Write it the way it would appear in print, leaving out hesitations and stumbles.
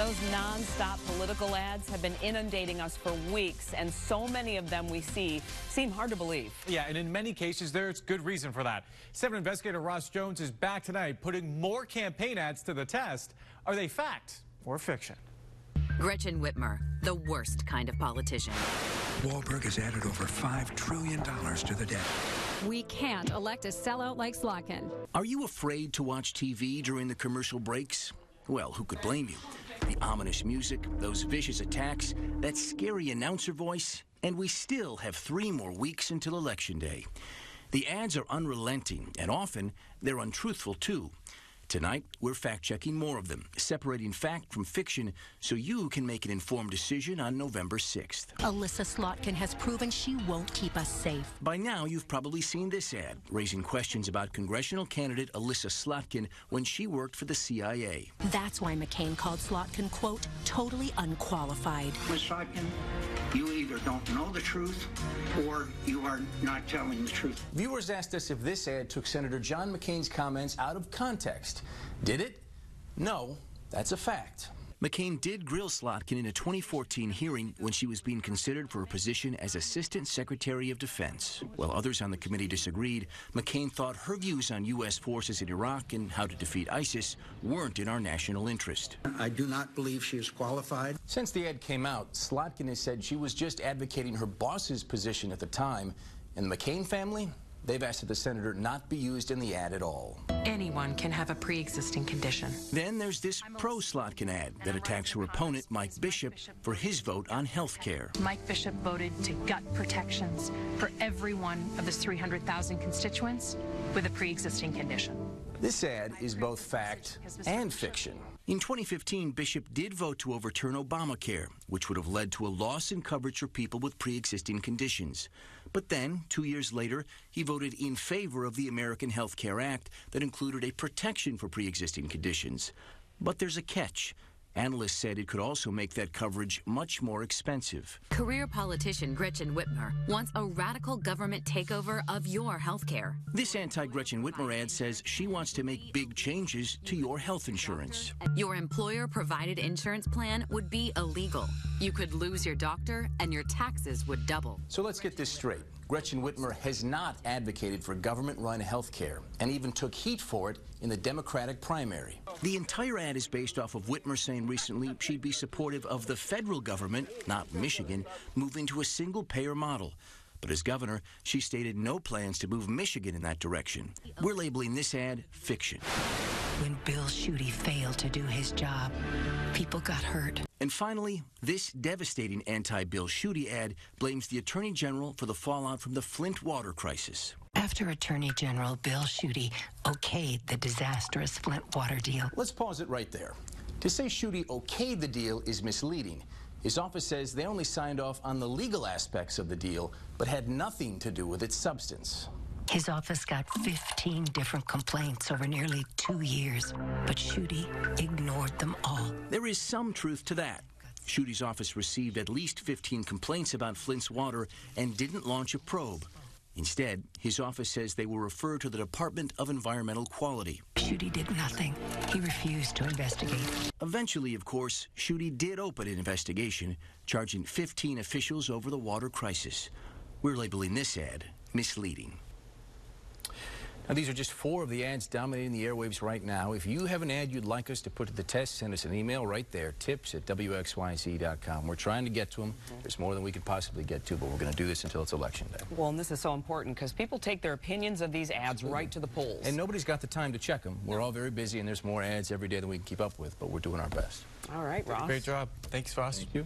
Those non-stop political ads have been inundating us for weeks, and so many of them we see seem hard to believe. Yeah, and in many cases, there's good reason for that. 7 investigator Ross Jones is back tonight putting more campaign ads to the test. Are they fact or fiction? Gretchen Whitmer, the worst kind of politician. Wahlberg has added over $5 trillion to the debt. We can't elect a sellout like Slotkin. Are you afraid to watch TV during the commercial breaks? Well, who could blame you? The ominous music, those vicious attacks, that scary announcer voice, and we still have 3 more weeks until Election Day. The ads are unrelenting, and often they're untruthful, too. Tonight, we're fact-checking more of them, separating fact from fiction so you can make an informed decision on November 6th. Alyssa Slotkin has proven she won't keep us safe. By now, you've probably seen this ad, raising questions about congressional candidate Alyssa Slotkin when she worked for the CIA. That's why McCain called Slotkin, quote, totally unqualified. Ms. Slotkin, you either don't know the truth or you are not telling the truth. Viewers asked us if this ad took Senator John McCain's comments out of context. Did it? No, that's a fact. McCain did grill Slotkin in a 2014 hearing when she was being considered for a position as Assistant Secretary of Defense. While others on the committee disagreed, McCain thought her views on U.S. forces in Iraq and how to defeat ISIS weren't in our national interest. I do not believe she is qualified. Since the ad came out, Slotkin has said she was just advocating her boss's position at the time, and the McCain family, they've asked that the senator not be used in the ad at all. Anyone can have a pre-existing condition. Then there's this pro-Slotkin ad that attacks her opponent, Mike Bishop, for his vote on health care. Mike Bishop voted to gut protections for every one of his 300,000 constituents with a pre-existing condition. This ad is both fact and fiction. In 2015, Bishop did vote to overturn Obamacare, which would have led to a loss in coverage for people with pre-existing conditions. But then, 2 years later, he voted in favor of the American Health Care Act that included a protection for pre-existing conditions. But there's a catch. Analysts said it could also make that coverage much more expensive. Career politician Gretchen Whitmer wants a radical government takeover of your health care. This anti-Gretchen Whitmer ad says she wants to make big changes to your health insurance. Your employer-provided insurance plan would be illegal. You could lose your doctor, and your taxes would double. So let's get this straight. Gretchen Whitmer has not advocated for government-run health care and even took heat for it in the Democratic primary. The entire ad is based off of Whitmer saying recently she'd be supportive of the federal government, not Michigan, moving to a single-payer model. But as governor, she stated no plans to move Michigan in that direction. We're labeling this ad fiction. When Bill Schuette failed to do his job, people got hurt. And finally, this devastating anti-Bill Schuette ad blames the Attorney General for the fallout from the Flint water crisis. After Attorney General Bill Schuette okayed the disastrous Flint water deal. Let's pause it right there. To say Schuette okayed the deal is misleading. His office says they only signed off on the legal aspects of the deal, but had nothing to do with its substance. His office got 15 different complaints over nearly 2 years, but Schuette ignored them all. There is some truth to that. Schuette's office received at least 15 complaints about Flint's water and didn't launch a probe. Instead, his office says they were referred to the Department of Environmental Quality. Schuette did nothing. He refused to investigate. Eventually, of course, Schuette did open an investigation, charging 15 officials over the water crisis. We're labeling this ad misleading. Now, these are just 4 of the ads dominating the airwaves right now. If you have an ad you'd like us to put to the test, send us an email right there, tips@WXYZ.com. We're trying to get to them. There's more than we could possibly get to, but we're going to do this until it's Election Day. Well, and this is so important because people take their opinions of these ads right to the polls. And nobody's got the time to check them. We're all very busy, and there's more ads every day than we can keep up with, but we're doing our best. All right, Ross. Great job. Thanks, Ross. Thank you.